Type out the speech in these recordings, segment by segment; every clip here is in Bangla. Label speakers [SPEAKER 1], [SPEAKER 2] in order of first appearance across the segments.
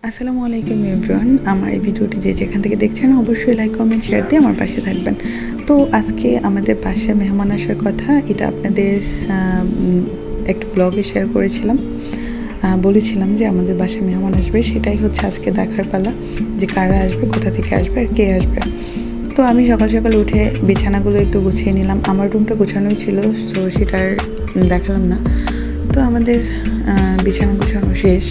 [SPEAKER 1] আসসালামু আলাইকুম এভরিওয়ান। আমার এই ভিডিওটি যে যেখান থেকে দেখছেন অবশ্যই লাইক কমেন্ট শেয়ার দিয়ে আমার পাশে থাকবেন। তো আজকে আমাদের বাসায় মেহমান আসার কথা, এটা আপনাদের একটা ব্লগে শেয়ার করেছিলাম। বলেছিলাম যে আমাদের বাসায় মেহমান আসবে, সেটাই হচ্ছে আজকে দেখার পালা, যে কারা আসবে, কোথা থেকে আসবে আর কে আসবে। তো আমি সকাল সকাল উঠে বিছানাগুলো একটু গুছিয়ে নিলাম। আমার রুমটা গোছানোই ছিল, তো সেটা আর দেখালাম না। তো আমাদের বিছানা গোছানো শেষ।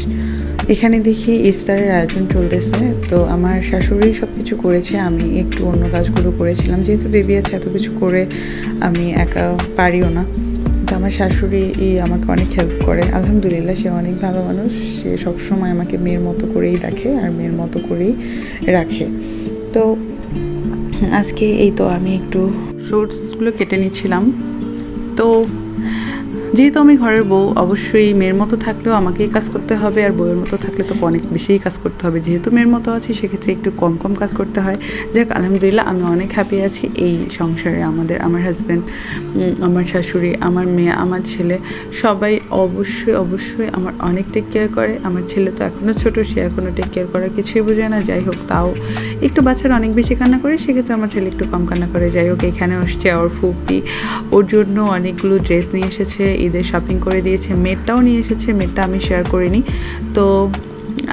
[SPEAKER 1] এখানে দেখি ইফতারের আয়োজন চলতেছে। তো আমার শাশুড়ি সব কিছু করেছে, আমি একটু অন্য কাজগুলো করেছিলাম। যেহেতু বেবি আছে, এত কিছু করে আমি একা পারিও না। তো আমার শাশুড়ি আমাকে অনেক হেল্প করে, আলহামদুলিল্লাহ। সে অনেক ভালো মানুষ, সে সবসময় আমাকে মেয়ের মতো করেই দেখে আর মেয়ের মতো করেই রাখে। তো আজকে এই তো আমি একটু ফ্রুটসগুলো কেটে নিচ্ছিলাম। তো যেহেতু আমি ঘরের বউ, অবশ্যই মেয়ের মতো থাকলেও আমাকেই কাজ করতে হবে, আর বউয়ের মতো থাকলে তো অনেক বেশিই কাজ করতে হবে। যেহেতু মেয়ের মতো আছি, সেক্ষেত্রে একটু কম কম কাজ করতে হয়। যাক, আলহামদুলিল্লাহ, আমি অনেক হ্যাপি আছি এই সংসারে। আমার হাজব্যান্ড, আমার শাশুড়ি, আমার মেয়ে, আমার ছেলে, সবাই অবশ্যই আমার অনেক টেক কেয়ার করে। আমার ছেলে তো এখনও ছোটো, সে এখনও টেক কেয়ার করার কিছুই বোঝে না। যাই হোক, তাও একটু বাচ্চারা অনেক বেশি কান্না করে, সেক্ষেত্রে আমার ছেলে একটু কম কান্না করে। যাই হোক, এখানে আসছে ওর ফুপি, ওর জন্য অনেকগুলো ড্রেস নিয়ে এসেছে, ঈদের শপিং করে দিয়েছে। মেয়েরটাও নিয়ে এসেছে, মেয়েরটা আমি শেয়ার করিনি। তো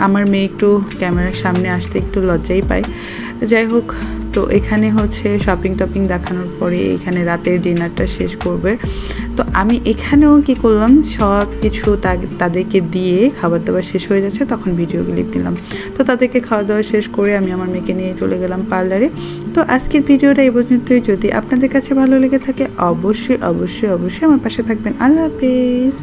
[SPEAKER 1] আমার মেয়ে একটু ক্যামেরার সামনে আসতে একটু লজ্জাই পায়। যাই হোক, তো এখানে হচ্ছে শপিং টপিং দেখানোর পরে এখানে রাতের ডিনারটা শেষ করবে। তো আমি এখানেও কি করলাম, সব কিছু তাদেরকে দিয়ে খাবার দাবার শেষ হয়ে যাচ্ছে, তখন ভিডিও ক্লিপ নিলাম। তো তাদেরকে খাওয়া দাওয়া শেষ করে আমি আমার মেয়েকে নিয়ে চলে গেলাম পার্লারে। তো আজকের ভিডিওটা এই পর্যন্তই। যদি আপনাদের কাছে ভালো লেগে থাকে অবশ্যই আমার পাশে থাকবেন। আল্লাহ হাফেজ।